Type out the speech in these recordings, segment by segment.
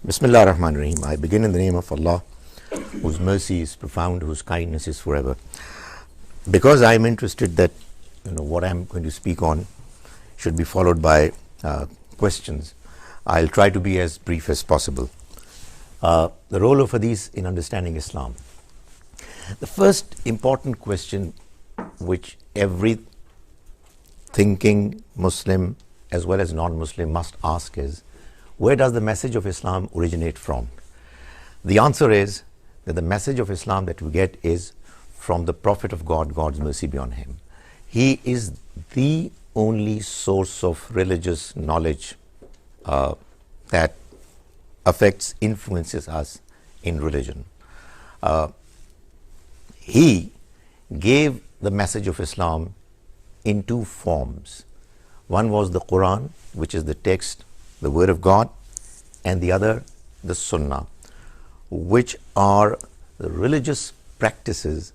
Bismillah ar-Rahman ar-Rahim. I begin in the name of Allah, whose mercy is profound, whose kindness is forever. Because I am interested that what I am going to speak on should be followed by questions, I'll try to be as brief as possible. The role of Hadith in understanding Islam. The first important question which every thinking Muslim as well as non-Muslim must ask is, where does the message of Islam originate from? The answer is that the message of Islam that we get is from the Prophet of God, God's mercy be on him. He is the only source of religious knowledge that affects, influences us in religion. He gave the message of Islam in two forms. One was the Quran, which is the text, the word of God, and the other the Sunnah, which are the religious practices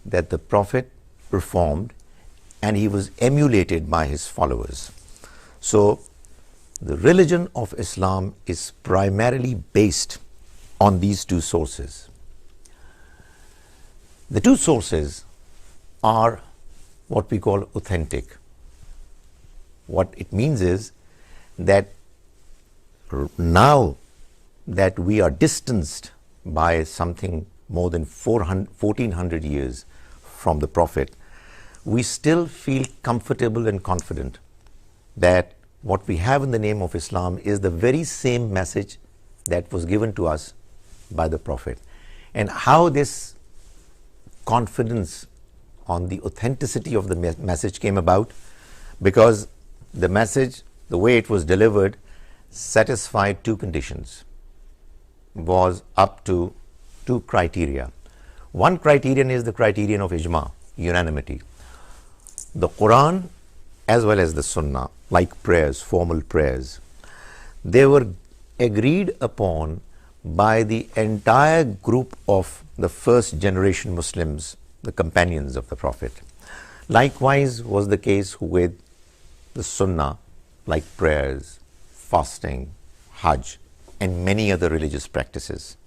that the Prophet performed and he was emulated by his followers. So the religion of Islam is primarily based on these two sources. The two sources are what we call authentic. What it means is that now that we are distanced by something more than 1400 years from the Prophet, we still feel comfortable and confident that what we have in the name of Islam is the very same message that was given to us by the Prophet. And how this confidence on the authenticity of the message came about, because the message, the way it was delivered, satisfied two conditions, was up to two criteria. One criterion is the criterion of ijma, unanimity. The Quran as well as the Sunnah, like prayers, formal prayers, they were agreed upon by the entire group of the first generation Muslims, the companions of the Prophet. Likewise was the case with the Sunnah, like prayers, fasting, Hajj, and many other religious practices.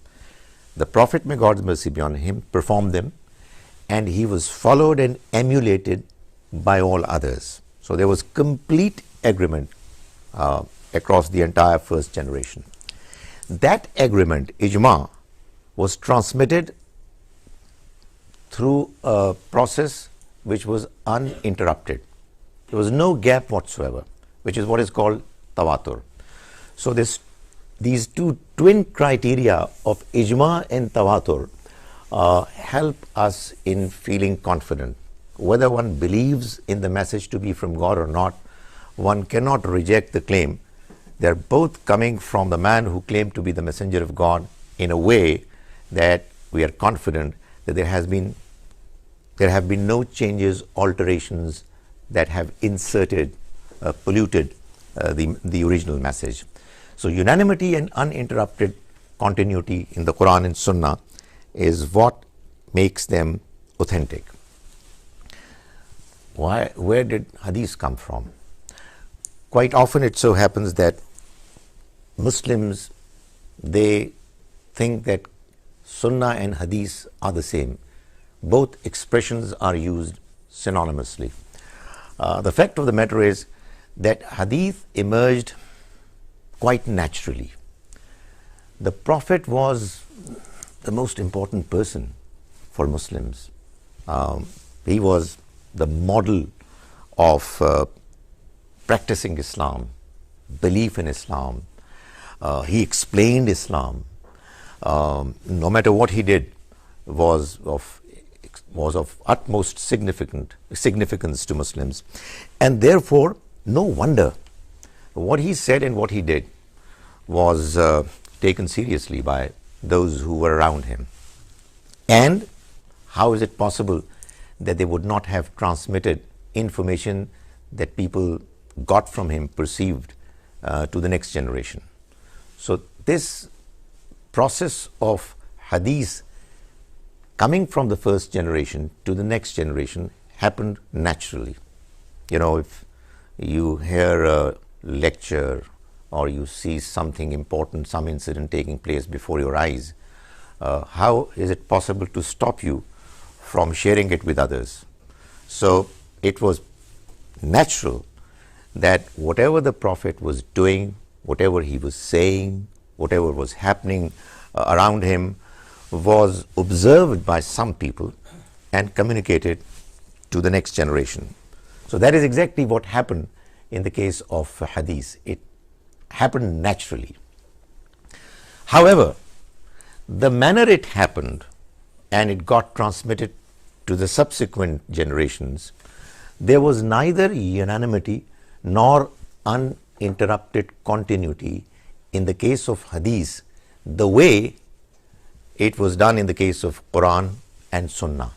The Prophet, may God's mercy be on him, performed them, and he was followed and emulated by all others. So there was complete agreement across the entire first generation. That agreement, ijma, was transmitted through a process which was uninterrupted. There was no gap whatsoever, which is what is called tawatur. So these two twin criteria of ijma and tawatur help us in feeling confident. Whether one believes in the message to be from God or not, one cannot reject the claim. They're both coming from the man who claimed to be the messenger of God in a way that we are confident that there have been no changes, alterations that have inserted, polluted the original message. So unanimity and uninterrupted continuity in the Quran and Sunnah is what makes them authentic. Where did Hadith come from? Quite often it so happens that Muslims, they think that Sunnah and Hadith are the same. Both expressions are used synonymously. The fact of the matter is that Hadith emerged quite naturally. The Prophet was the most important person for Muslims. He was the model of practicing Islam, belief in Islam. He explained Islam. No matter what he did was of utmost significance to Muslims. And therefore, no wonder what he said and what he did was taken seriously by those who were around him. And how is it possible that they would not have transmitted information that people got from him, perceived, to the next generation? So this process of Hadith coming from the first generation to the next generation happened naturally. If you hear a lecture or you see something important, some incident taking place before your eyes, how is it possible to stop you from sharing it with others? So it was natural that whatever the Prophet was doing, whatever he was saying, whatever was happening around him was observed by some people and communicated to the next generation. So that is exactly what happened in the case of Hadith. It happened naturally. However, the manner it happened and it got transmitted to the subsequent generations, there was neither unanimity nor uninterrupted continuity in the case of Hadith the way it was done in the case of Quran and Sunnah.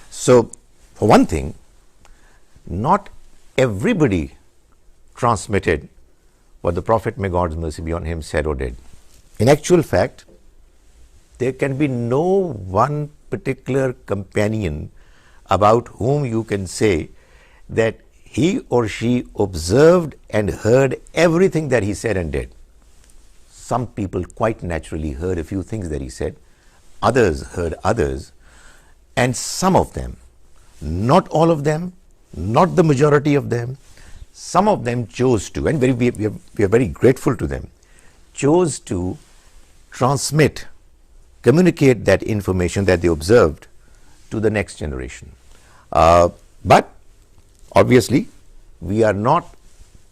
So, for one thing, not everybody transmitted what the Prophet, may God's mercy be on him, said or did. In actual fact, there can be no one particular companion about whom you can say that he or she observed and heard everything that he said and did. Some people quite naturally heard a few things that he said, others heard others, and some of them, not all of them, not the majority of them, some of them chose to, and we are very grateful to them, chose to transmit, communicate that information that they observed to the next generation. But obviously, we are not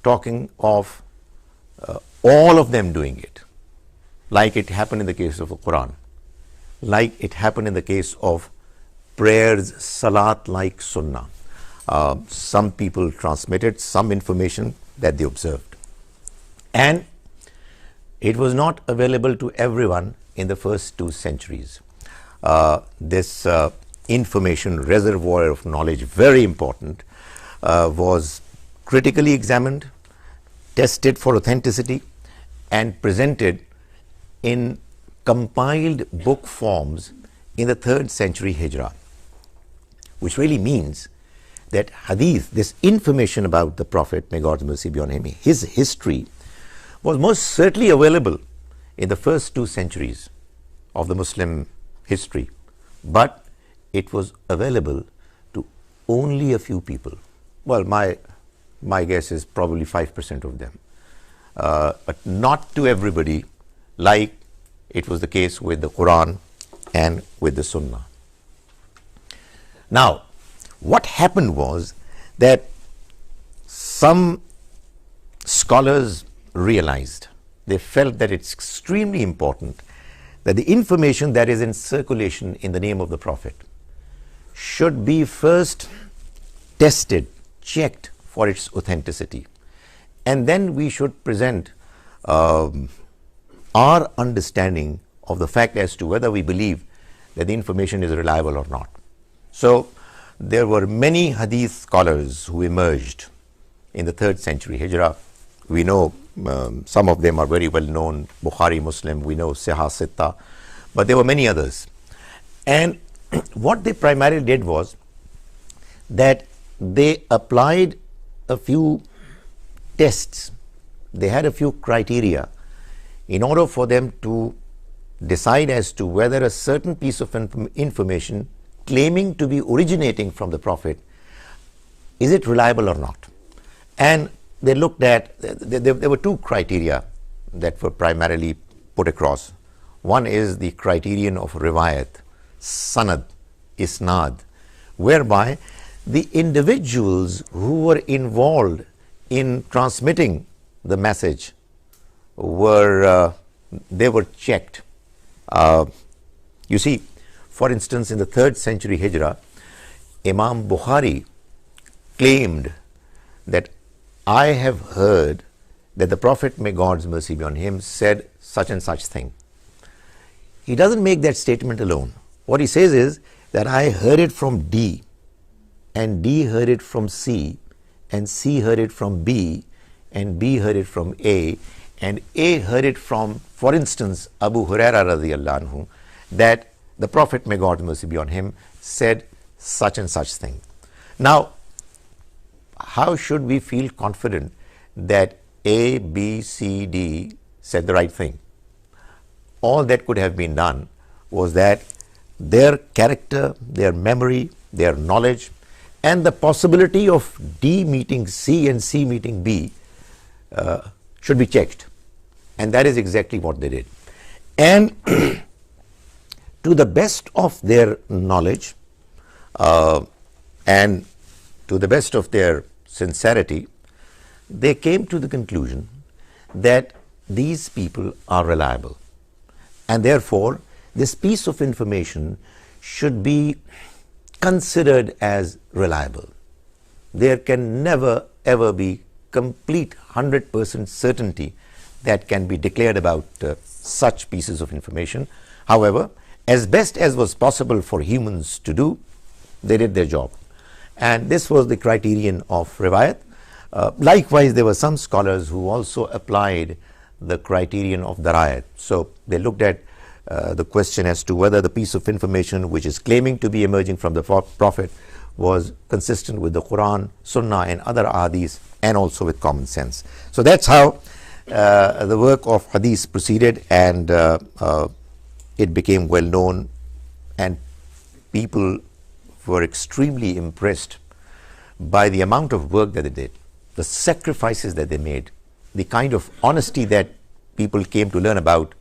talking of all of them doing it, like it happened in the case of the Quran, like it happened in the case of prayers, salat like Sunnah. Some people transmitted some information that they observed. And it was not available to everyone in the first 2 centuries. This information reservoir of knowledge, very important, was critically examined, tested for authenticity, and presented in compiled book forms in the 3rd century Hijrah, which really means that Hadith, this information about the Prophet, may God's mercy be on him, his history, was most certainly available in the first 2 centuries of the Muslim history, but it was available to only a few people. Well, my guess is probably 5% of them, but not to everybody, like it was the case with the Quran and with the Sunnah. Now, what happened was that some scholars realized, they felt that it's extremely important that the information that is in circulation in the name of the Prophet should be first tested, checked for its authenticity, and then we should present our understanding of the fact as to whether we believe that the information is reliable or not. So there were many Hadith scholars who emerged in the 3rd century Hijrah. We know some of them are very well known, Bukhari, Muslim, we know Sahih Sitta, but there were many others. And what they primarily did was that they applied a few tests. They had a few criteria in order for them to decide as to whether a certain piece of information claiming to be originating from the Prophet, is it reliable or not? And they looked at, there were 2 criteria that were primarily put across. One is the criterion of riwayat, sanad, isnad, whereby the individuals who were involved in transmitting the message were checked. You see, for instance, in the 3rd century Hijrah, Imam Bukhari claimed that I have heard that the Prophet, may God's mercy be on him, said such and such thing. He doesn't make that statement alone. What he says is that I heard it from D, and D heard it from C, and C heard it from B, and B heard it from A, and A heard it from, for instance, Abu Huraira radiyallahu anhu, that the Prophet, may God's mercy be on him, said such and such thing. Now, how should we feel confident that A, B, C, D said the right thing. All that could have been done was that their character, their memory, their knowledge, and the possibility of D meeting C and C meeting B should be checked. And that is exactly what they did. And to the best of their knowledge and to the best of their sincerity, they came to the conclusion that these people are reliable. And therefore, this piece of information should be considered as reliable. There can never ever be complete 100% certainty that can be declared about such pieces of information. However, as best as was possible for humans to do, they did their job. And this was the criterion of riwayat. Likewise, there were some scholars who also applied the criterion of darayat. So they looked at the question as to whether the piece of information which is claiming to be emerging from the Prophet was consistent with the Quran, Sunnah and other Hadith, and also with common sense. So that's how the work of Hadith proceeded, and it became well known, and people were extremely impressed by the amount of work that they did, the sacrifices that they made, the kind of honesty that people came to learn about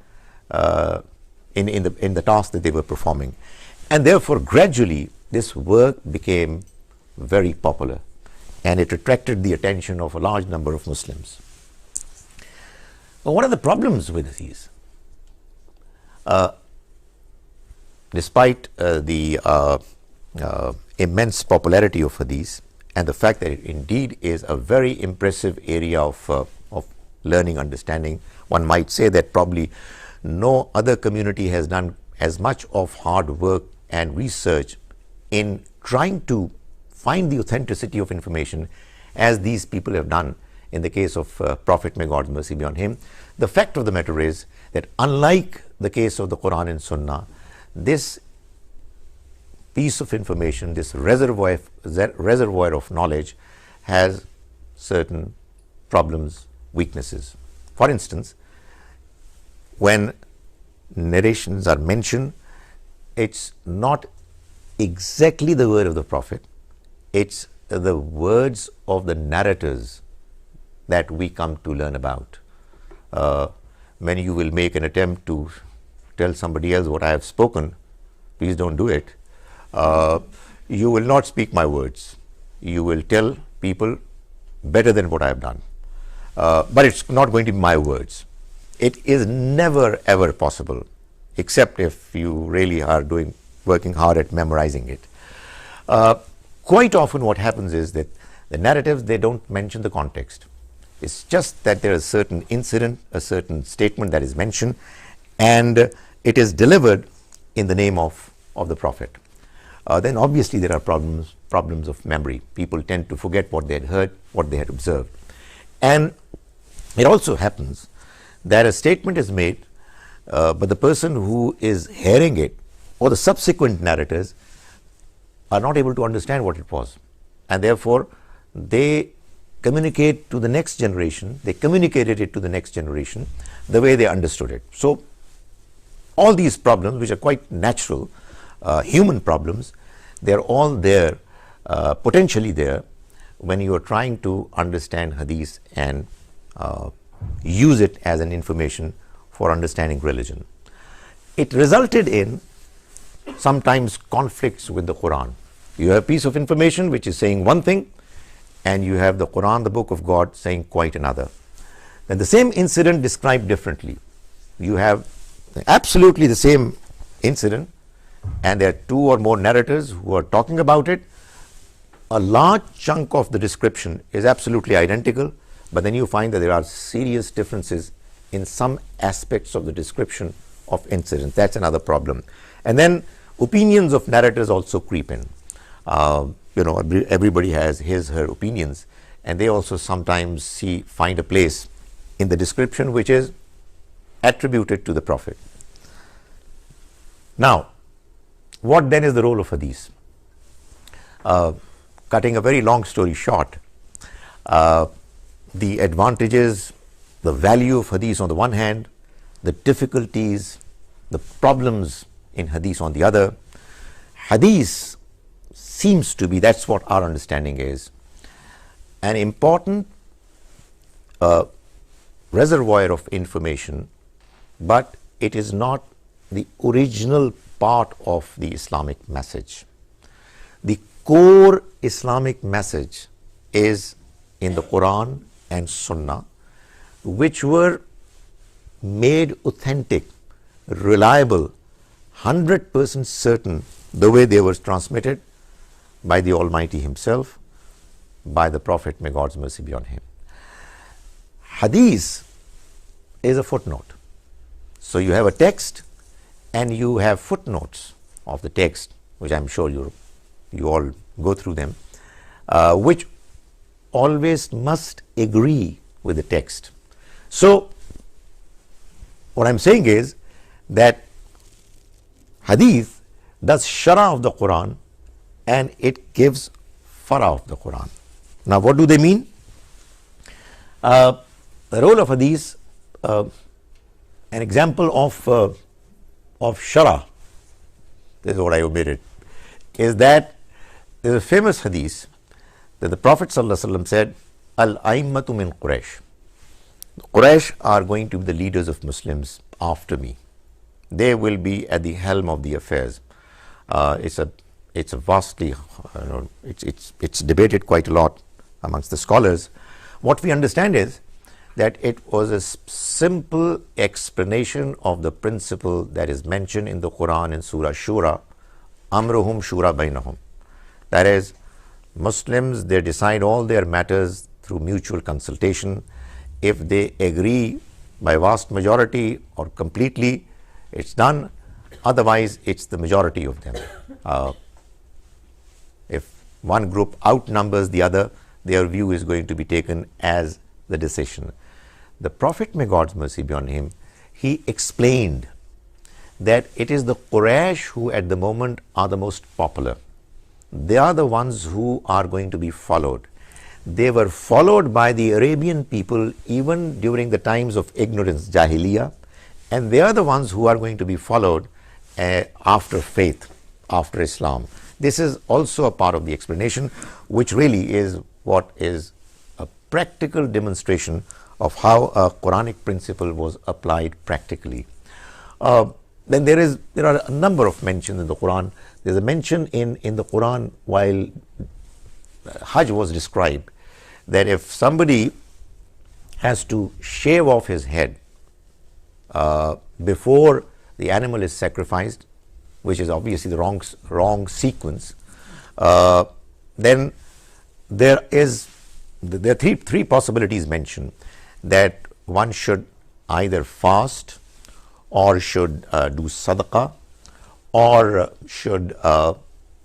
in the task that they were performing. And therefore, gradually, this work became very popular, and it attracted the attention of a large number of Muslims. But what are the problems with these? Despite the immense popularity of Hadith and the fact that it indeed is a very impressive area of learning, understanding, one might say that probably no other community has done as much of hard work and research in trying to find the authenticity of information as these people have done in the case of Prophet, may God's mercy be on him. The fact of the matter is that unlike the case of the Quran and Sunnah, this piece of information, this reservoir of knowledge has certain problems, weaknesses. For instance, when narrations are mentioned, it's not exactly the word of the Prophet, it's the words of the narrators that we come to learn about. When you will make an attempt to tell somebody else what I have spoken, please don't do it. You will not speak my words. You will tell people better than what I have done. But it's not going to be my words. It is never ever possible, except if you really are working hard at memorizing it. Quite often what happens is that the narratives, they don't mention the context. It's just that there is a certain incident, a certain statement that is mentioned, and it is delivered in the name of the Prophet. Then obviously there are problems of memory. People tend to forget what they had heard, what they had observed. And it also happens that a statement is made, but the person who is hearing it or the subsequent narrators are not able to understand what it was. And therefore, they communicate to the next generation, they communicated it to the next generation the way they understood it. So, all these problems, which are quite natural, human problems, they're all there, potentially there, when you are trying to understand Hadith and use it as an information for understanding religion. It resulted in sometimes conflicts with the Quran. You have a piece of information which is saying one thing, and you have the Quran, the book of God, saying quite another. Then the same incident described differently. You have absolutely the same incident, and there are two or more narrators who are talking about it. A large chunk of the description is absolutely identical, but then you find that there are serious differences in some aspects of the description of incidents. That's another problem. And then opinions of narrators also creep in. Everybody has her opinions, and they also sometimes find a place in the description which is attributed to the Prophet. Now, what then is the role of Hadith? Cutting a very long story short, the advantages, the value of hadith on the one hand, the difficulties, the problems in hadith on the other. Hadith seems to be, that's what our understanding is, an important reservoir of information, but it is not the original part of the Islamic message. The core Islamic message is in the Quran and Sunnah, which were made authentic, reliable, 100% certain the way they were transmitted by the Almighty Himself, by the Prophet, may God's mercy be on him. Hadith is a footnote. So you have a text and you have footnotes of the text, which I'm sure you all go through them, which always must agree with the text. So what I'm saying is that hadith does shara of the Quran and it gives farah of the Quran. Now what do they mean? The role of hadith, an example of shara, this is what I omitted, is that there is a famous hadith that the Prophet ﷺ said, Al-Aimmatu min Quraysh. Quraysh are going to be the leaders of Muslims after me. They will be at the helm of the affairs. It's a vastly, it's debated quite a lot amongst the scholars. What we understand is that it was a simple explanation of the principle that is mentioned in the Quran in Surah Shura, Amruhum Shura Bainahum. That is, Muslims, they decide all their matters through mutual consultation. If they agree by vast majority or completely, it's done. Otherwise, it's the majority of them. If one group outnumbers the other, their view is going to be taken as the decision. The Prophet, may God's mercy be on him, he explained that it is the Quraysh who at the moment are the most popular. They are the ones who are going to be followed. They were followed by the Arabian people even during the times of ignorance, Jahiliyyah, and they are the ones who are going to be followed after faith, after Islam. This is also a part of the explanation, which really is what is a practical demonstration of how a Quranic principle was applied practically. Then there are a number of mentions in the Quran. There's a mention in the Quran while Hajj was described, that if somebody has to shave off his head before the animal is sacrificed, which is obviously the wrong sequence, then there are three possibilities mentioned, that one should either fast or should do sadaqah or should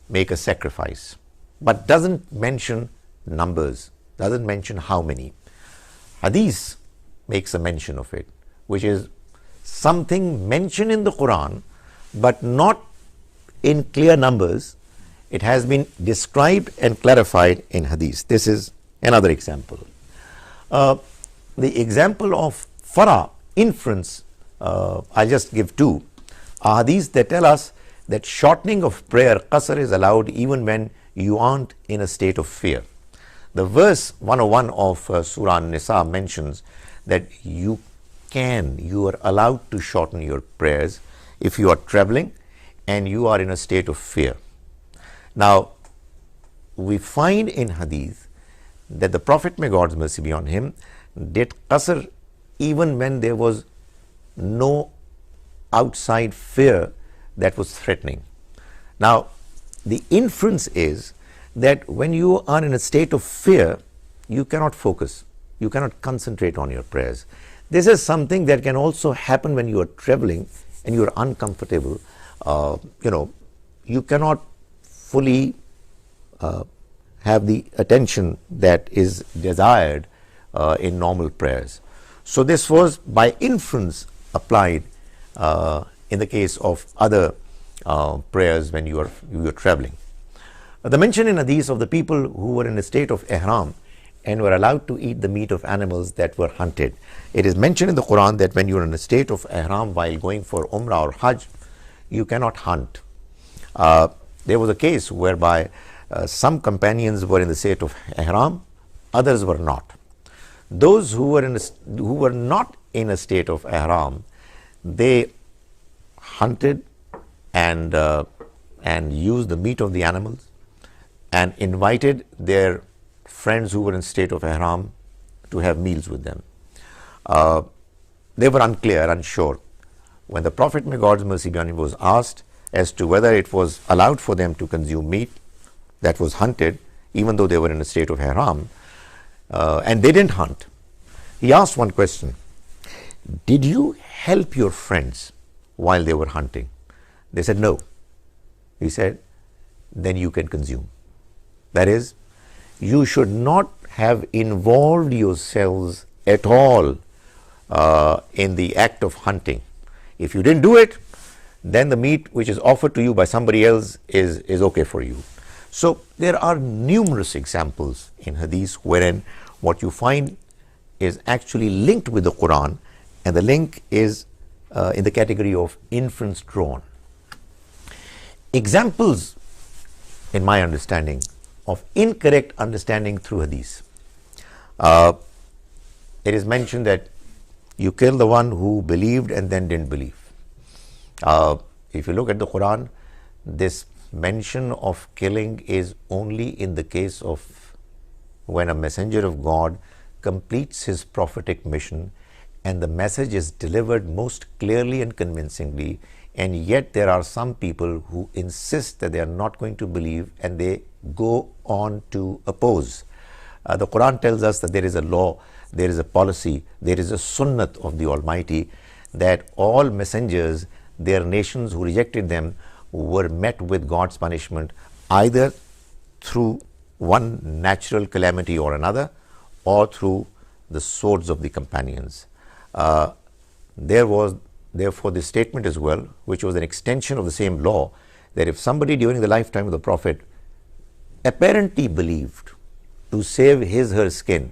make a sacrifice, but doesn't mention numbers, doesn't mention how many. Hadith makes a mention of it, which is something mentioned in the Quran but not in clear numbers. It has been described and clarified in hadith. This is another example. The example of farah, inference, I just give two. Hadiths that tell us that shortening of prayer, qasr, is allowed even when you aren't in a state of fear. The verse 101 of Surah An-Nisa mentions that you are allowed to shorten your prayers if you are traveling and you are in a state of fear. Now, we find in hadith that the Prophet, may God's mercy be on him, did qasr even when there was no outside fear that was threatening. Now, the inference is that when you are in a state of fear, you cannot focus, you cannot concentrate on your prayers. This is something that can also happen when you are traveling and you are uncomfortable. You cannot fully have the attention that is desired in normal prayers. So this was by inference applied in the case of other prayers when you are traveling. The mention in hadith of the people who were in a state of ihram and were allowed to eat the meat of animals that were hunted. It is mentioned in the Quran that when you are in a state of ihram while going for Umrah or Hajj, you cannot hunt. There was a case whereby some companions were in the state of ihram, others were not. Those who were not in a state of ihram, they hunted and used the meat of the animals and invited their friends who were in state of ihram to have meals with them. They were unsure. When the Prophet, may God's mercy be on him, was asked as to whether it was allowed for them to consume meat that was hunted, even though they were in a state of ihram, and they didn't hunt, he asked one question: did you help your friends while they were hunting? They said no. He said, then you can consume. That is, you should not have involved yourselves at all in the act of hunting. If you didn't do it, then the meat which is offered to you by somebody else is okay for you. So there are numerous examples in Hadith wherein what you find is actually linked with the Quran, and the link is in the category of inference drawn. Examples, in my understanding, of incorrect understanding through Hadith. It is mentioned that you kill the one who believed and then didn't believe. If you look at the Quran, this mention of killing is only in the case of when a messenger of God completes his prophetic mission and the message is delivered most clearly and convincingly, and yet there are some people who insist that they are not going to believe and they go on to oppose. The Quran tells us that there is a law, there is a policy, there is a sunnah of the Almighty, that all messengers, their nations who rejected them, were met with God's punishment either through one natural calamity or another, or through the swords of the companions. There was therefore this statement as well, which was an extension of the same law, that if somebody during the lifetime of the Prophet apparently believed to save his her skin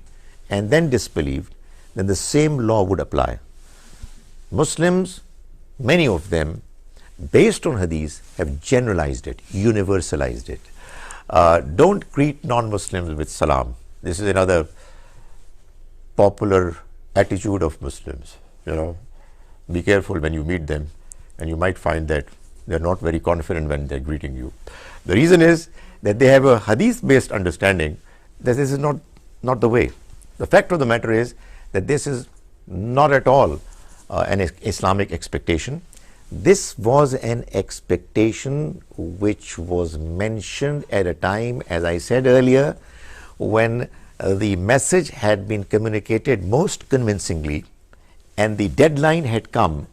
and then disbelieved, then the same law would apply. Muslims, many of them, based on Hadith, have generalized it, universalized it. Don't greet non-Muslims with salam. This is another popular attitude of Muslims. Be careful when you meet them, and you might find that they're not very confident when they're greeting you. The reason is that they have a Hadith-based understanding that this is not the way. The fact of the matter is that this is not at all an Islamic expectation. This was an expectation which was mentioned at a time, as I said earlier, when the message had been communicated most convincingly and the deadline had come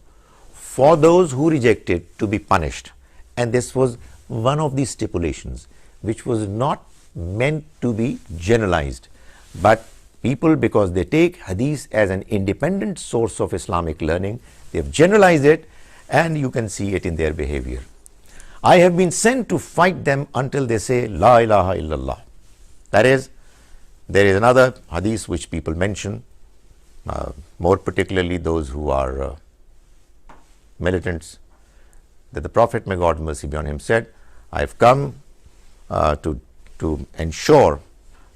for those who rejected to be punished. And this was one of the stipulations which was not meant to be generalized, but people, because they take Hadith as an independent source of Islamic learning, they have generalized it, and you can see it in their behavior. I have been sent to fight them until they say La ilaha illallah. That is, there is another Hadith which people mention, more particularly those who are militants, that the Prophet, may God mercy be on him, said, I have come to ensure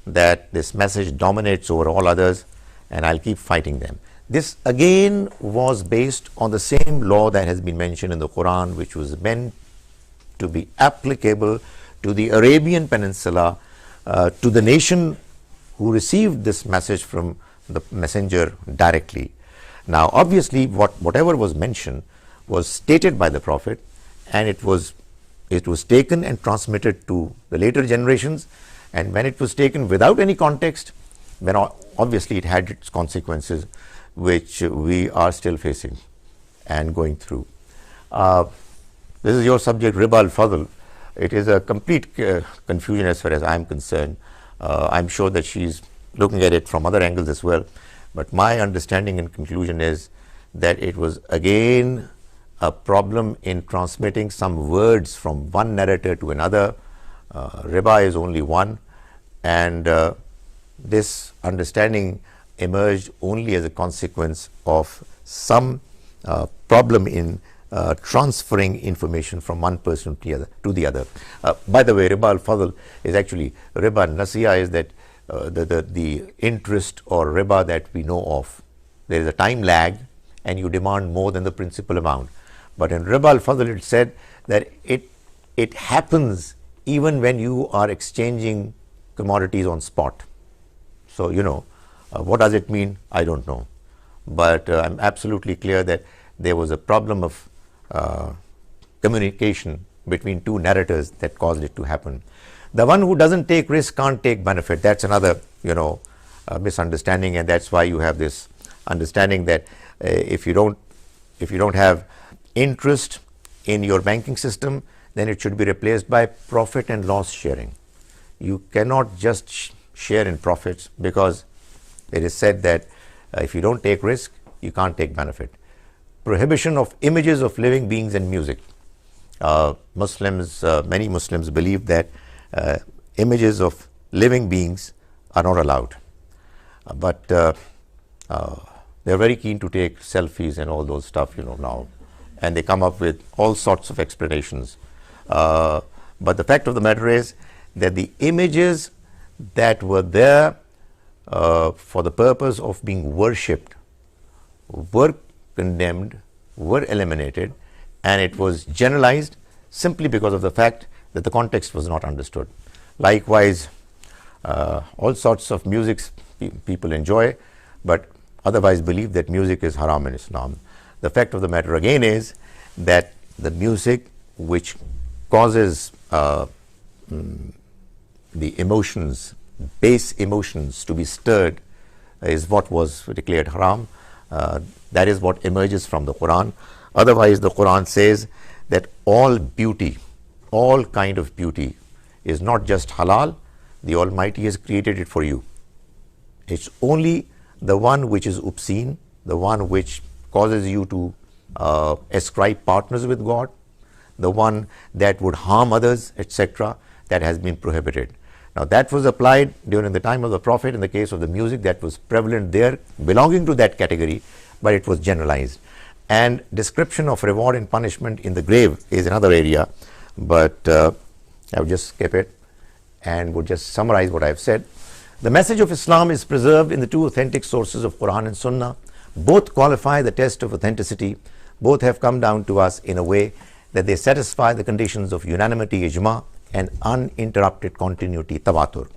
that this message dominates over all others, and I'll keep fighting them. This again was based on the same law that has been mentioned in the Quran, which was meant to be applicable to the Arabian Peninsula, to the nation who received this message from the messenger directly. Now, obviously, whatever was mentioned was stated by the Prophet, and it was taken and transmitted to the later generations. And when it was taken without any context, then obviously it had its consequences, which we are still facing and going through. This is your subject, Riba al-Fadl. It is a complete confusion as far as I'm concerned. I'm sure that she's looking at it from other angles as well. But my understanding and conclusion is that it was again a problem in transmitting some words from one narrator to another. Riba is only one, and this understanding emerged only as a consequence of some problem in transferring information from one person to the other. By the way, riba al-fadl is actually, riba nasiya is that the interest or riba that we know of. There is a time lag and you demand more than the principal amount. But in riba al-fadl it said that it happens even when you are exchanging commodities on spot. So, what does it mean? I don't know. But I'm absolutely clear that there was a problem of communication between two narrators that caused it to happen. The one who doesn't take risk can't take benefit. That's another, misunderstanding, and that's why you have this understanding that if you don't have interest in your banking system, then it should be replaced by profit and loss sharing. You cannot just share in profits, because it is said that if you don't take risk, you can't take benefit. Prohibition of images of living beings and music. Many Muslims believe that images of living beings are not allowed. But they're very keen to take selfies and all those stuff, now. And they come up with all sorts of explanations. But the fact of the matter is that the images that were there for the purpose of being worshipped were condemned, were eliminated, and it was generalized simply because of the fact that the context was not understood. Likewise, all sorts of music people enjoy, but otherwise believe that music is haram in Islam. The fact of the matter again is that the music which causes the emotions, base emotions to be stirred is what was declared haram. That is what emerges from the Quran. Otherwise, the Quran says that all beauty, all kind of beauty is not just halal. The Almighty has created it for you. It's only the one which is obscene, the one which causes you to ascribe partners with God, the one that would harm others, etc., that has been prohibited. Now, that was applied during the time of the Prophet in the case of the music that was prevalent there, belonging to that category, but it was generalized. And description of reward and punishment in the grave is another area, but I would just skip it and would just summarize what I have said. The message of Islam is preserved in the two authentic sources of Quran and Sunnah. Both qualify the test of authenticity. Both have come down to us in a way that they satisfy the conditions of unanimity, ijma, and uninterrupted continuity, tawatur.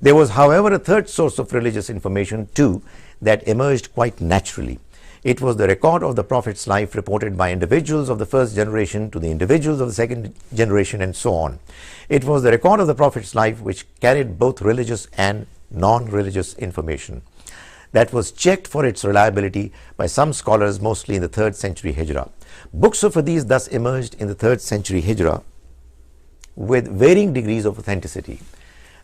There was, however, a third source of religious information too that emerged quite naturally. It was the record of the Prophet's life reported by individuals of the first generation to the individuals of the second generation, and so on. It was the record of the Prophet's life which carried both religious and non-religious information. That was checked for its reliability by some scholars, mostly in the 3rd century Hijrah. Books of Hadith thus emerged in the 3rd century Hijrah with varying degrees of authenticity.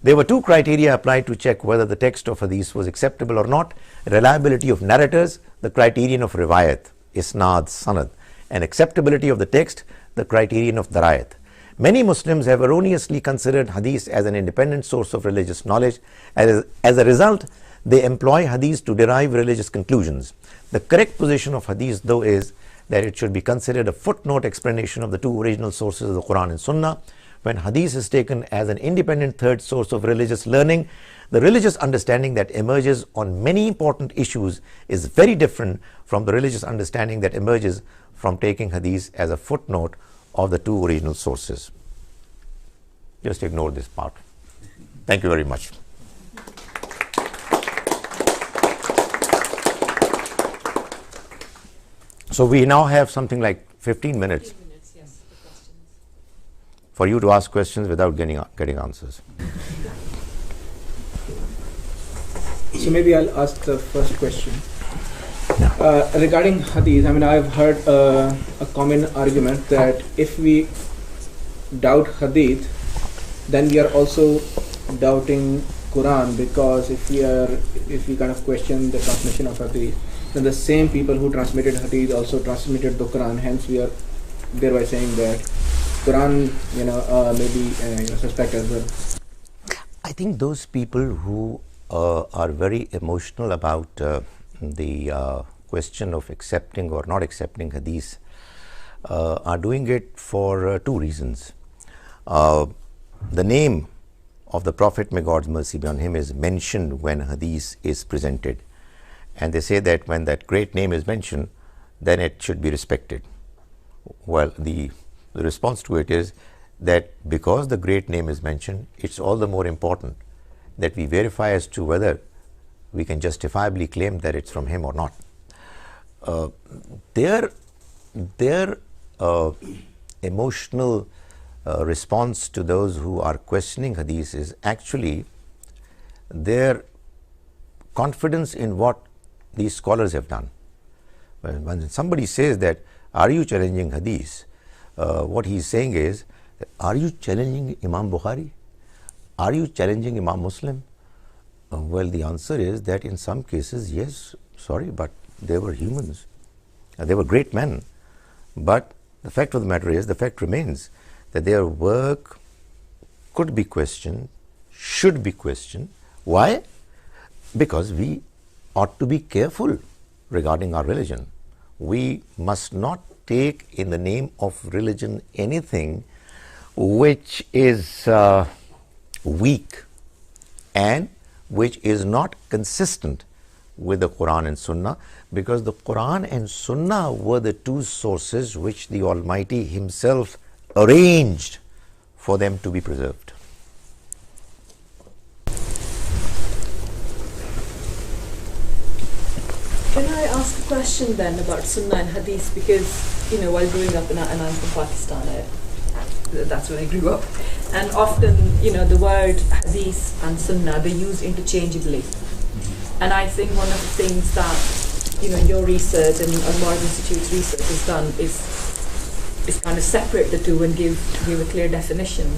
There were two criteria applied to check whether the text of Hadith was acceptable or not: reliability of narrators, the criterion of riwayat, isnad, sanad, and acceptability of the text, the criterion of darayat. Many Muslims have erroneously considered Hadith as an independent source of religious knowledge. As a result, they employ Hadith to derive religious conclusions. The correct position of Hadith, though, is that it should be considered a footnote explanation of the two original sources of the Quran and Sunnah. When Hadith is taken as an independent third source of religious learning, the religious understanding that emerges on many important issues is very different from the religious understanding that emerges from taking Hadith as a footnote of the two original sources. Just ignore this part. Thank you very much. So we now have something like 15 minutes. 15 minutes, yes, for questions. For you to ask questions without getting answers. So maybe I'll ask the first question. Regarding Hadith, I mean, I've heard a common argument that if we doubt Hadith, then we are also doubting Quran, because if we kind of question the transmission of Hadith, then the same people who transmitted Hadith also transmitted the Quran. Hence, we are thereby saying that Quran, may be suspect as well. I think those people who are very emotional about the question of accepting or not accepting hadith are doing it for two reasons. The name of the Prophet, may God's mercy be on him, is mentioned when hadith is presented, and they say that when that great name is mentioned, then it should be respected. Well, the response to it is that because the great name is mentioned, it's all the more important that we verify as to whether we can justifiably claim that it's from him or not. Their emotional response to those who are questioning hadith is actually their confidence in what these scholars have done. When somebody says that, are you challenging hadith? What he's saying is, are you challenging Imam Bukhari? Are you challenging Imam Muslim? Well, the answer is that in some cases, yes, sorry, but they were humans. They were great men. But the fact of the matter is, the fact remains that their work could be questioned, should be questioned. Why? Because we ought to be careful regarding our religion. We must not take in the name of religion anything which is weak and which is not consistent with the Quran and Sunnah, because the Quran and Sunnah were the two sources which the Almighty Himself arranged for them to be preserved. Can I ask a question then about Sunnah and Hadith? Because, you know, while growing up, and I'm from Pakistan, that's where I grew up, and often, you know, the word Hadith and Sunnah, they use interchangeably. And I think one of the things that, you know, your research and Mawrid Institute's research has done is kind of separate the two and give a clear definition.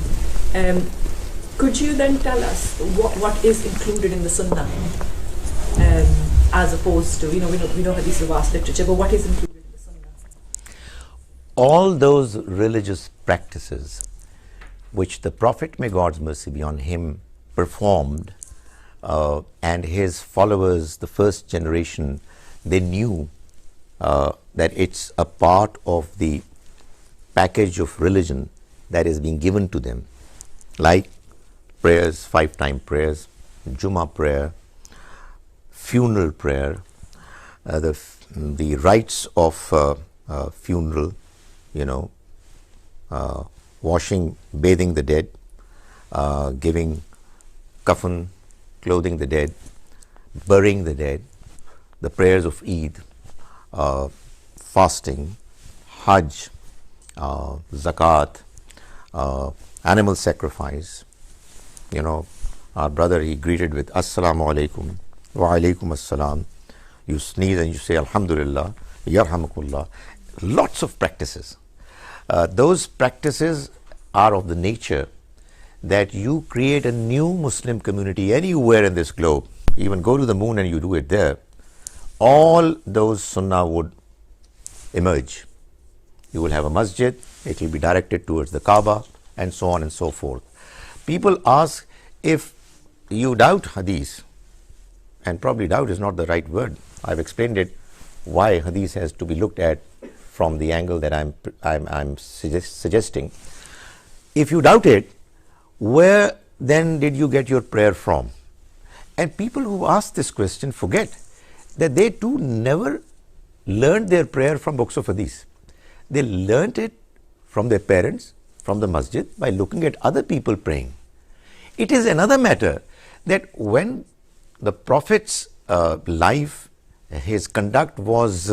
Could you then tell us what is included in the Sunnah, as opposed to, you know, we know Hadith is vast literature, but what is included in the Sunnah? All those religious practices which the Prophet, may God's mercy be on him, performed, and his followers, the first generation, they knew that it's a part of the package of religion that is being given to them, like prayers, 5-time prayers, Jummah prayer, funeral prayer, the rites of funeral, you know, washing, bathing the dead, giving kafan, clothing the dead, burying the dead, the prayers of Eid, fasting, Hajj, zakat, animal sacrifice. You know, our brother, he greeted with Assalamu alaikum, wa alaikum assalam. You sneeze and you say Alhamdulillah, Yarhamakullah. Lots of practices. Those practices are of the nature that you create a new Muslim community anywhere in this globe. Even go to the moon and you do it there. All those sunnah would emerge. You will have a masjid, it will be directed towards the Kaaba, and so on and so forth. People ask, if you doubt hadith, and probably doubt is not the right word. I've explained it, why hadith has to be looked at from the angle that I'm suggesting. If you doubt it, where then did you get your prayer from? And people who ask this question forget that they too never learned their prayer from books of hadith. They learnt it from their parents, from the masjid, by looking at other people praying. It is another matter that when the Prophet's life, his conduct was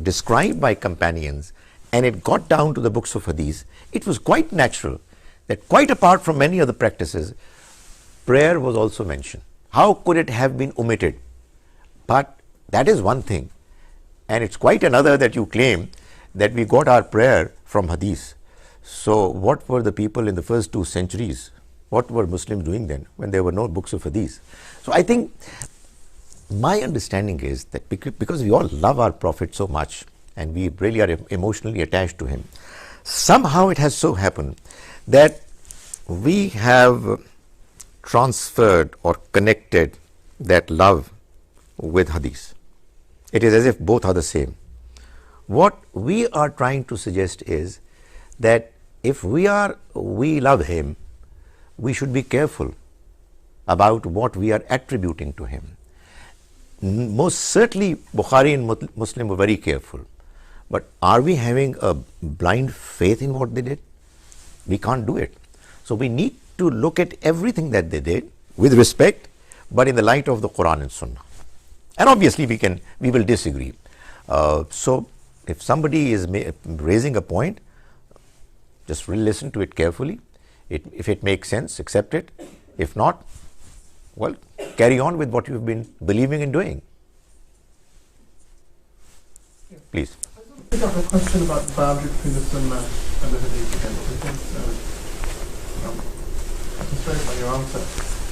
described by companions, and it got down to the books of hadith, it was quite natural that, quite apart from many other practices, prayer was also mentioned. How could it have been omitted? But that is one thing, and it's quite another that you claim that we got our prayer from hadith. So what were the people in the first 2 centuries? What were Muslims doing then when there were no books of hadith? So I think my understanding is that because we all love our Prophet so much and we really are emotionally attached to him, somehow it has so happened that we have transferred or connected that love with hadith. It is as if both are the same. What we are trying to suggest is that if we love him, we should be careful about what we are attributing to him. Most certainly Bukhari and Muslim were very careful. But are we having a blind faith in what they did? We can't do it. So we need to look at everything that they did with respect, but in the light of the Quran and Sunnah. And obviously we will disagree. So if somebody is raising a point, just listen to it carefully. If it makes sense, accept it. If not, well, carry on with what you've been believing and doing. Please. I think I have a question about the boundary between the Sunnah and the Hadith again. I can clarify your answer.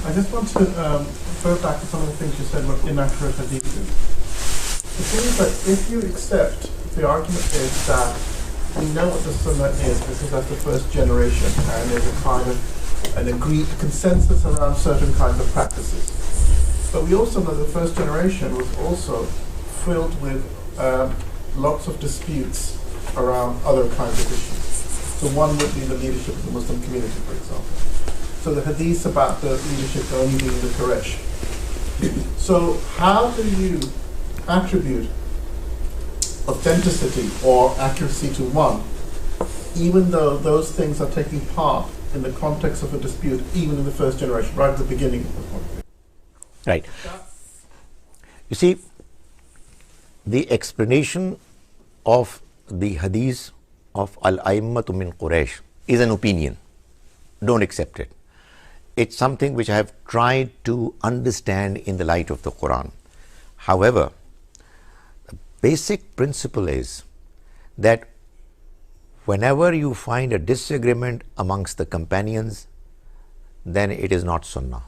I just want to refer back to some of the things you said about inaccurate Hadiths. It seems that if you accept, the argument is that we know what the Sunnah is because that's the first generation and there's a kind of an agreed consensus around certain kinds of practices. But we also know the first generation was also filled with lots of disputes around other kinds of issues. So one would be the leadership of the Muslim community, for example. So the hadiths about the leadership only being the Quraysh. So how do you attribute authenticity or accuracy to one, even though those things are taking part in the context of a dispute, even in the first generation, right at the beginning of the conflict? Right. You see, the explanation of the hadith of Al-A'immatu min Quraysh is an opinion. Don't accept it. It's something which I have tried to understand in the light of the Quran. However, the basic principle is that whenever you find a disagreement amongst the companions, then it is not Sunnah.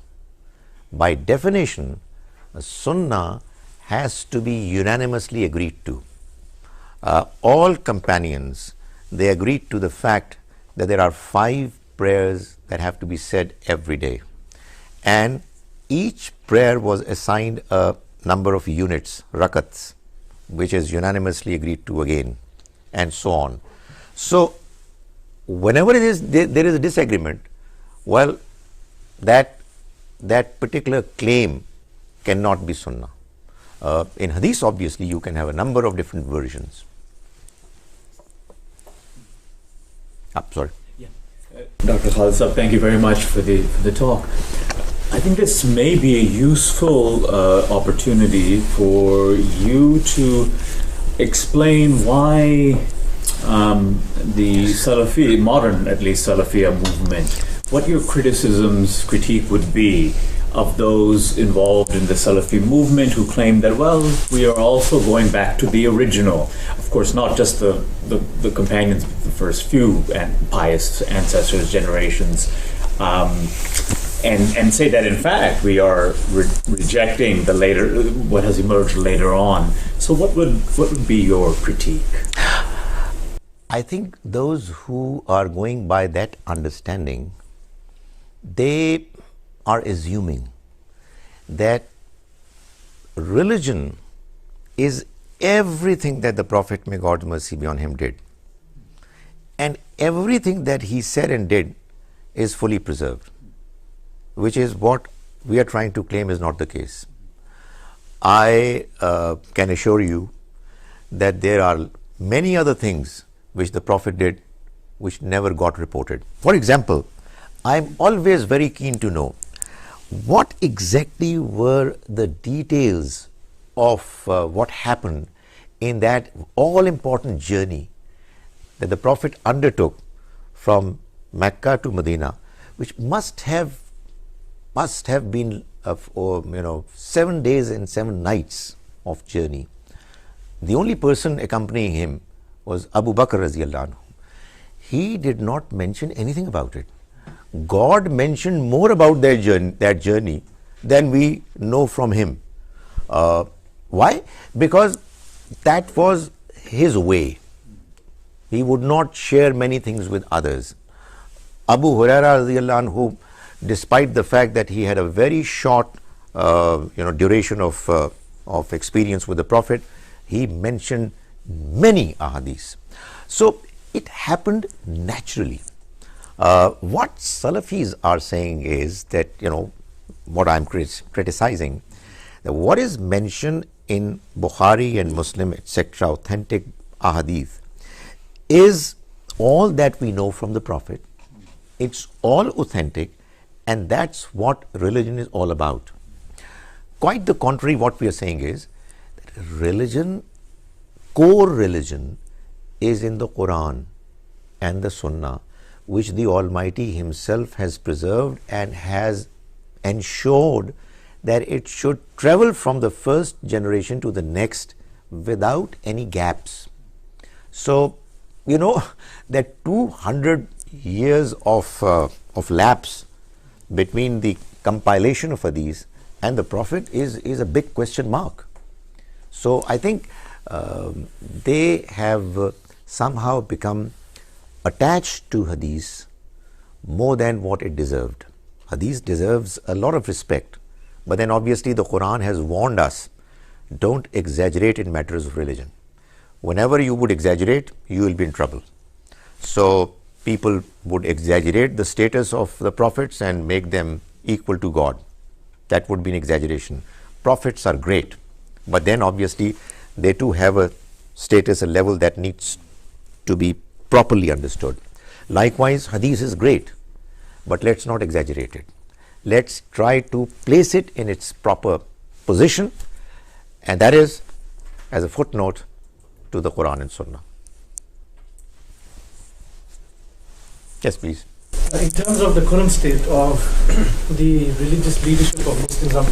By definition, a Sunnah has to be unanimously agreed to. All companions, they agreed to the fact that there are 5 prayers that have to be said every day. And each prayer was assigned a number of units, rakats, which is unanimously agreed to again, and so on. So, whenever there is a disagreement, well, that particular claim cannot be Sunnah. In Hadith, obviously, you can have a number of different versions. Sorry. Yeah. Dr. Khalid Zaheer, thank you very much for the talk. I think this may be a useful opportunity for you to explain why the Salafi, modern at least Salafiyya movement, what your critique would be of those involved in the Salafi movement who claim that, well, we are also going back to the original. Of course, not just the companions, but the first few and pious ancestors, generations, and say that in fact we are rejecting the later, what has emerged later on. So what would be your critique? I think those who are going by that understanding, they are assuming that religion is everything that the Prophet, may God's mercy be on him, did. And everything that he said and did is fully preserved, which is what we are trying to claim is not the case. I can assure you that there are many other things which the Prophet did which never got reported. For example, I'm always very keen to know what exactly were the details of what happened in that all-important journey that the Prophet undertook from Mecca to Medina, which must have been 7 days and 7 nights of journey. The only person accompanying him was Abu Bakr radhiyallahu anhu. He did not mention anything about it. God mentioned more about that journey than we know from him. Why? Because that was his way. He would not share many things with others. Abu Hurairah radhiyallahu anhu despite the fact that he had a very short duration of experience with the Prophet, he mentioned many ahadith. So it happened naturally. What Salafis are saying is that, what I'm criticizing, that what is mentioned in Bukhari and Muslim, etc., authentic ahadith, is all that we know from the Prophet. It's all authentic, and that's what religion is all about. Quite the contrary, what we are saying is that religion, core religion, is in the Quran and the Sunnah, which the Almighty Himself has preserved and has ensured that it should travel from the first generation to the next without any gaps. So, that 200 years of lapse between the compilation of hadith and the Prophet is a big question mark. So I think they have somehow become attached to hadith more than what it deserved. Hadith deserves a lot of respect, but then obviously the Quran has warned us, don't exaggerate in matters of religion. Whenever you would exaggerate, you will be in trouble. So people would exaggerate the status of the prophets and make them equal to God. That would be an exaggeration. Prophets are great, but then obviously they too have a status, a level that needs to be properly understood. Likewise, hadith is great, but let's not exaggerate it. Let's try to place it in its proper position, and that is as a footnote to the Quran and Sunnah. Yes, please. In terms of the current state of the religious leadership of Muslims, I'm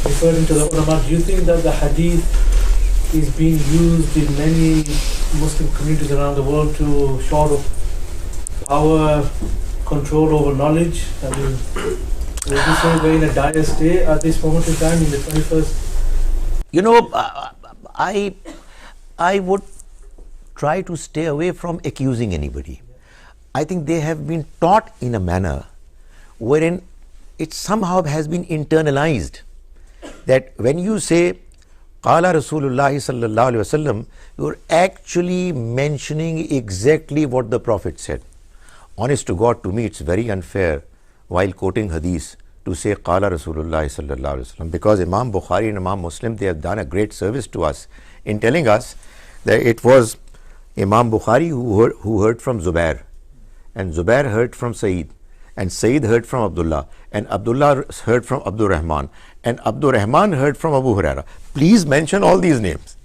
referring to the ulama, do you think that the hadith is being used in many Muslim communities around the world to shore up power, control over knowledge? I mean, would you say we're in a dire state at this moment in time in the 21st? I would try to stay away from accusing anybody. I think they have been taught in a manner wherein it somehow has been internalized, that when you say Qala Rasulullah sallallahu alaihi wasallam, you're actually mentioning exactly what the Prophet said. Honest to God, to me it's very unfair while quoting hadith to say Qala Rasulullah sallallahu alaihi wasallam, because Imam Bukhari and Imam Muslim, they have done a great service to us in telling us that it was Imam Bukhari who heard from Zubair, and Zubair heard from Sayyid, and Sayyid heard from Abdullah, and Abdullah heard from Abdur Rahman, and Abdur Rahman heard from Abu Huraira. Please mention all these names,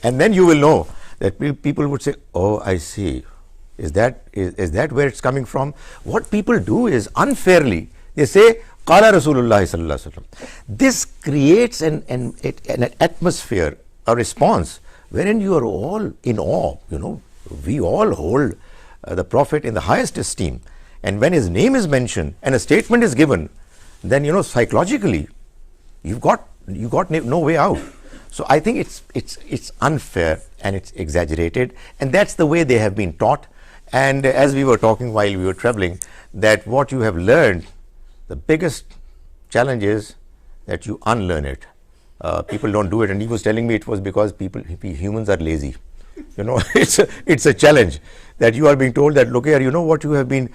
and then you will know that people would say, oh, I see. Is that where it's coming from? What people do is unfairly, they say Qala Rasulullah sallallahu alaihi wasallam. This creates an atmosphere, a response wherein you are all in awe. We all hold the Prophet in the highest esteem, and when his name is mentioned and a statement is given, then psychologically you got no way out. So I think it's unfair and it's exaggerated, and that's the way they have been taught. And as we were talking while we were traveling, that what you have learned, the biggest challenge is that you unlearn it. People don't do it, and he was telling me it was because humans are lazy. It's a challenge that you are being told that, look here, what you have been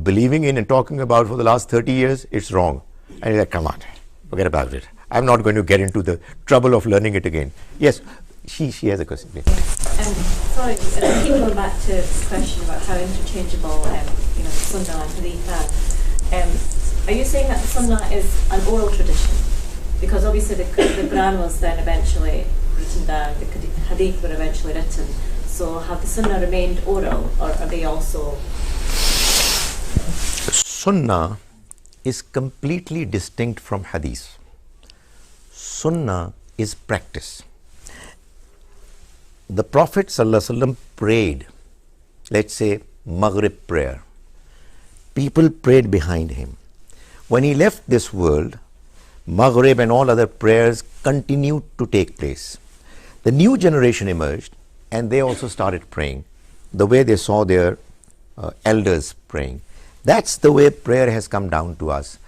believing in and talking about for the last 30 years, it's wrong. And you're like, come on, forget about it. I'm not going to get into the trouble of learning it again. Yes, she has a question. Sorry, I keep going back to this question about how interchangeable Sunnah and Hadith are. Are you saying that the Sunnah is an oral tradition? Because obviously the Quran was then eventually written down, the Hadith were eventually written. So have the Sunnah remained oral, or are they also? Sunnah is completely distinct from Hadith. Sunnah is practice. The Prophet ﷺ prayed, let's say Maghrib prayer. People prayed behind him. When he left this world, Maghrib and all other prayers continued to take place. The new generation emerged, and they also started praying the way they saw their elders praying. That's the way prayer has come down to us.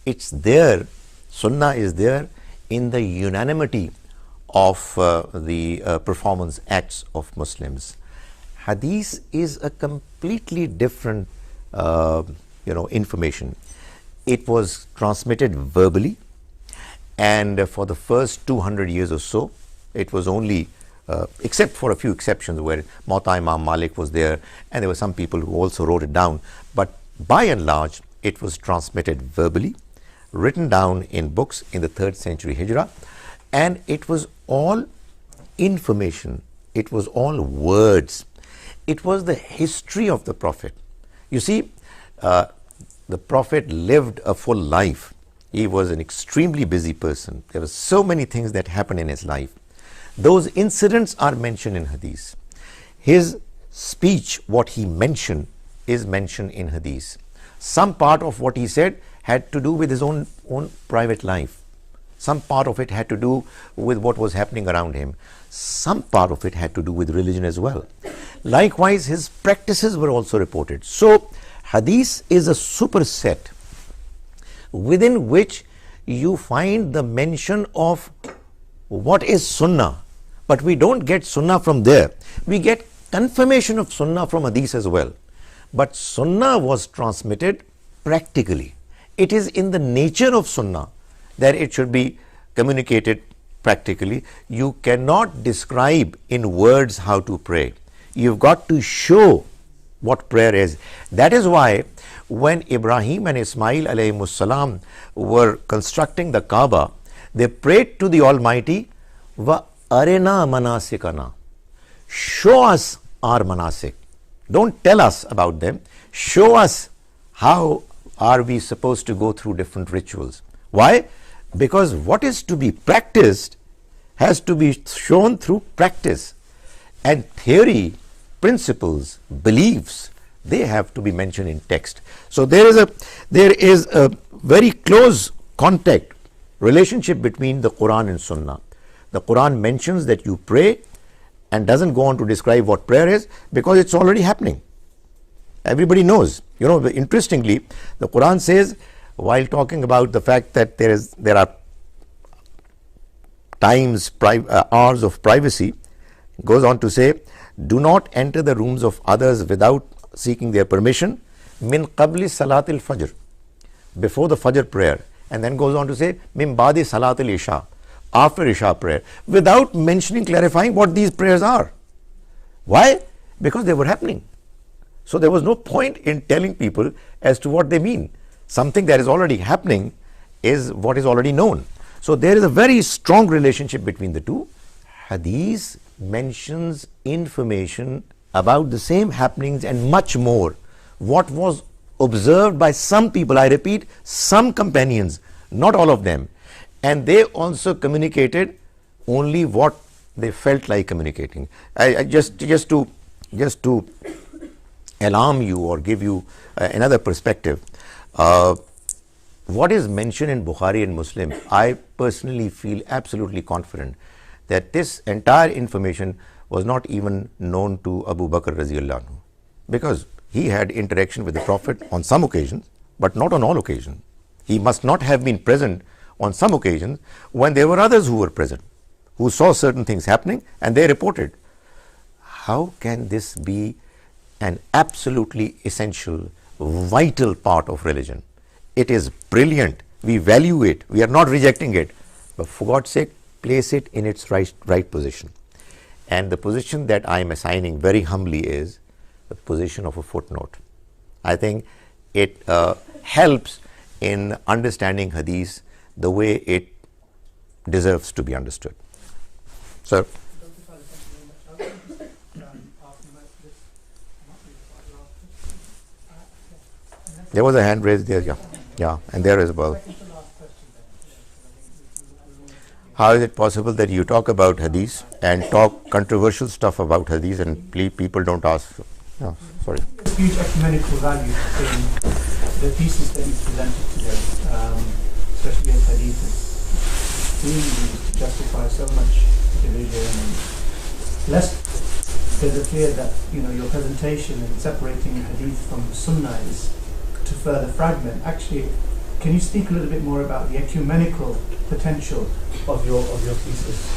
It's there, Sunnah is there in the unanimity of the performance acts of Muslims. Hadith is a completely different information. It was transmitted verbally, and for the first 200 years or so, it was only, except for a few exceptions where Mawta Imam Malik was there, and there were some people who also wrote it down, but by and large, it was transmitted verbally, written down in books in the 3rd century Hijrah, and it was all information, it was all words, it was the history of the Prophet. You see, the Prophet lived a full life. He was an extremely busy person. There were so many things that happened in his life. Those incidents are mentioned in Hadith. His speech, what he mentioned, is mentioned in Hadith. Some part of what he said had to do with his own private life. Some part of it had to do with what was happening around him. Some part of it had to do with religion as well. Likewise, his practices were also reported. So, Hadith is a superset within which you find the mention of what is Sunnah. But we don't get Sunnah from there. We get confirmation of Sunnah from Hadith as well. But Sunnah was transmitted practically. It is in the nature of Sunnah that it should be communicated practically. You cannot describe in words how to pray. You've got to show what prayer is. That is why when Ibrahim and Ismail alayhimus salam were constructing the Kaaba, they prayed to the Almighty, "Va arena manasikana." Show us our manasik. Don't tell us about them. Show us how are we supposed to go through different rituals. Why? Because what is to be practiced has to be shown through practice. And theory, principles, beliefs, they have to be mentioned in text. So there is a very close contact relationship between the Quran and Sunnah. The Quran mentions that you pray and doesn't go on to describe what prayer is because it's already happening. Everybody knows. Interestingly, the Quran says, while talking about the fact that there are times, hours of privacy, goes on to say, do not enter the rooms of others without seeking their permission, min qabli salatil fajr, before the Fajr prayer, and then goes on to say, min badi salatil isha, after Isha prayer, without mentioning, clarifying what these prayers are. Why? Because they were happening. So there was no point in telling people as to what they mean. Something that is already happening is what is already known. So there is a very strong relationship between the two. Hadith mentions information about the same happenings and much more. What was observed by some people, I repeat, some companions, not all of them. And they also communicated only what they felt like communicating. I just to alarm you or give you another perspective. What is mentioned in Bukhari and Muslim, I personally feel absolutely confident that this entire information was not even known to Abu Bakr Raziyallahu anhu, because he had interaction with the Prophet on some occasions, but not on all occasions. He must not have been present on some occasions when there were others who were present, who saw certain things happening and they reported. How can this be an absolutely essential, vital part of religion? It is brilliant. We value it. We are not rejecting it. But for God's sake, place it in its right position. And the position that I am assigning very humbly is the position of a footnote. I think it helps in understanding Hadith the way it deserves to be understood. Sir? There was a hand raised there, yeah, and there as well. How is it possible that you talk about Hadith and talk controversial stuff about Hadith and people don't ask? No, sorry. There's huge ecumenical value in the thesis that you presented today, especially as Hadith is being used to justify so much division. And less there's a fear that your presentation and separating Hadith from Sunnah is to further fragment. Actually, can you speak a little bit more about the ecumenical potential of your thesis?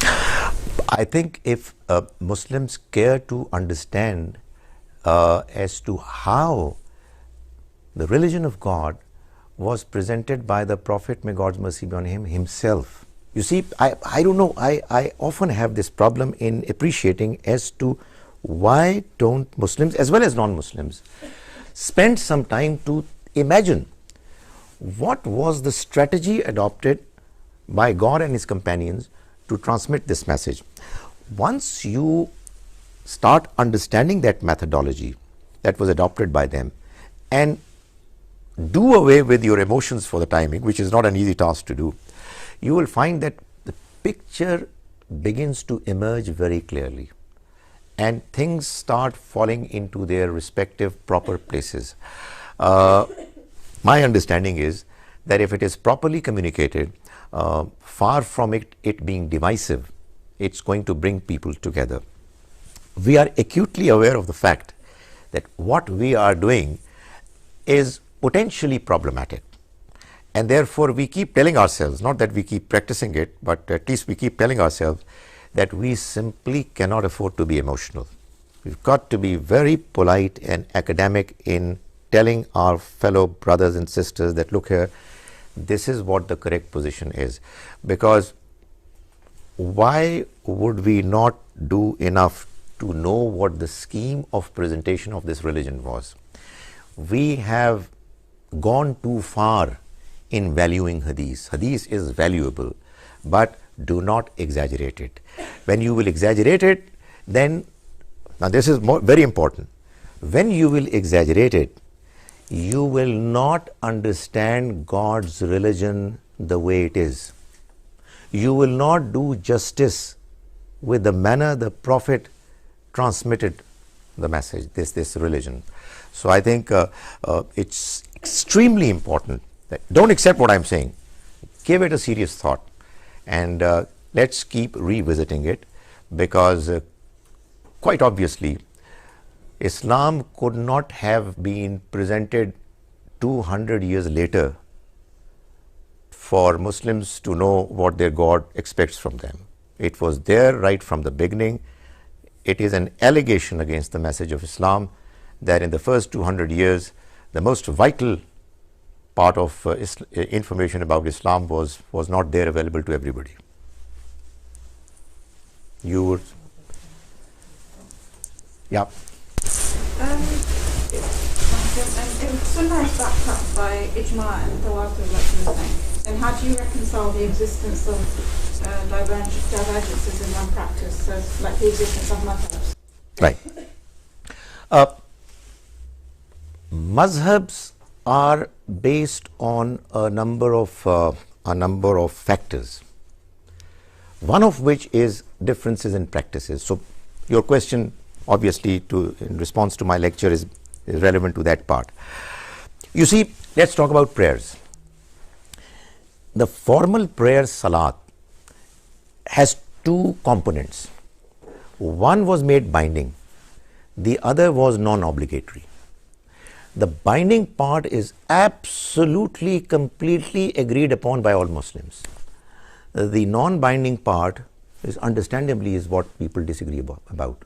I think if Muslims care to understand as to how the religion of God was presented by the Prophet, may God's mercy be on him, himself. You see, I don't know, I often have this problem in appreciating as to why don't Muslims as well as non-Muslims spend some time to imagine what was the strategy adopted by God and his companions to transmit this message. Once you start understanding that methodology that was adopted by them and do away with your emotions for the timing, which is not an easy task to do, you will find that the picture begins to emerge very clearly and things start falling into their respective proper places. My understanding is that if it is properly communicated, far from it being divisive, it's going to bring people together. We are acutely aware of the fact that what we are doing is potentially problematic, and therefore we keep telling ourselves, not that we keep practicing it, but at least we keep telling ourselves that we simply cannot afford to be emotional. We've got to be very polite and academic in telling our fellow brothers and sisters that, look here, this is what the correct position is. Because why would we not do enough to know what the scheme of presentation of this religion was? We have gone too far in valuing Hadith. Hadith is valuable, but do not exaggerate it. When you will exaggerate it, then, now this is very important, when you will exaggerate it, you will not understand God's religion the way it is. You will not do justice with the manner the Prophet transmitted the message, this religion. So I think it's extremely important that don't accept what I'm saying. Give it a serious thought, and let's keep revisiting it, because quite obviously Islam could not have been presented 200 years later for Muslims to know what their God expects from them. It was there right from the beginning. It is an allegation against the message of Islam that in the first 200 years, the most vital part of information about Islam was not there available to everybody. You would, yeah. Sunnah is backed up by ijma and tawatur, like you were saying. And how do you reconcile the existence of divergences in one practice, so like the existence of madhabs? Right. Mazhabs are based on a number of factors, one of which is differences in practices. So your question, obviously, in response to my lecture, is relevant to that part. You see, let's talk about prayers. The formal prayer salat has two components. One was made binding, the other was non-obligatory. The binding part is absolutely, completely agreed upon by all Muslims. The non-binding part is understandably is what people disagree about.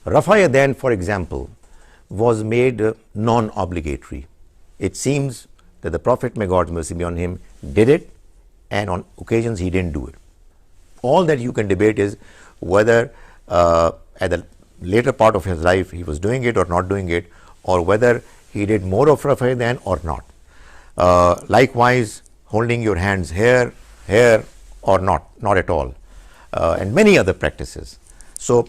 Rafa Yadain, for example, was made non-obligatory. It seems that the Prophet, may God's mercy be on him, did it, and on occasions he didn't do it. All that you can debate is whether at the later part of his life he was doing it or not doing it, or whether he did more of Rafa Yadain or not. Likewise, holding your hands here or not at all, and many other practices. So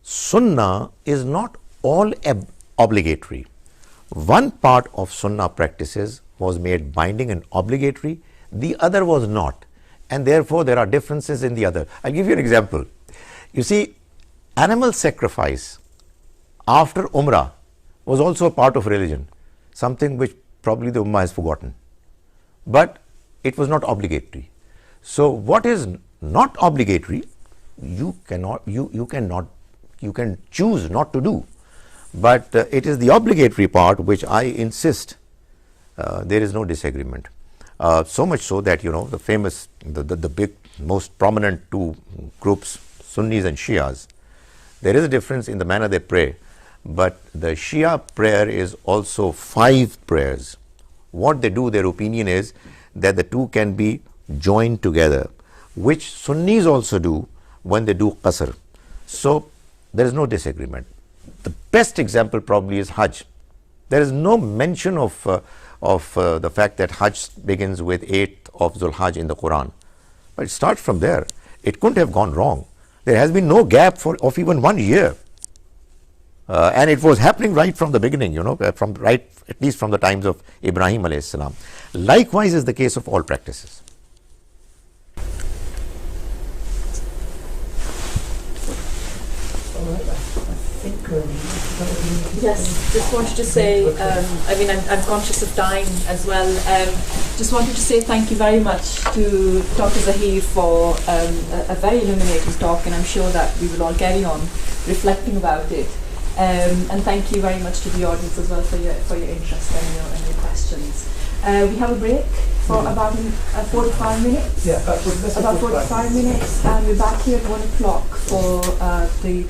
Sunnah is not all obligatory. One part of Sunnah practices was made binding and obligatory, the other was not, and therefore there are differences in the other. I'll give you an example. You see, animal sacrifice after Umrah was also a part of religion, something which probably the Ummah has forgotten, but it was not obligatory. So what is not obligatory, you can choose not to do, but it is the obligatory part which I insist there is no disagreement. So much so that, the famous, the big, most prominent two groups, Sunnis and Shias, there is a difference in the manner they pray, but the Shia prayer is also 5 prayers. What they do, their opinion is that the two can be joined together, which Sunnis also do when they do qasr. So there is no disagreement. The best example probably is Hajj. There is no mention of the fact that Hajj begins with 8th of Zulhajj in the Quran. But it starts from there. It couldn't have gone wrong. There has been no gap of even 1 year. And it was happening right from the beginning, at least from the times of Ibrahim alayhi salam. Likewise is the case of all practices. Yes, just wanted to say, I'm conscious of time as well. Just wanted to say thank you very much to Dr. Zaheer for a very illuminating talk, and I'm sure that we will all carry on reflecting about it. And thank you very much to the audience as well for your interest and your questions. We have a break for about 45 minutes. Yeah, about 45 minutes, and we're back here at 1 o'clock for the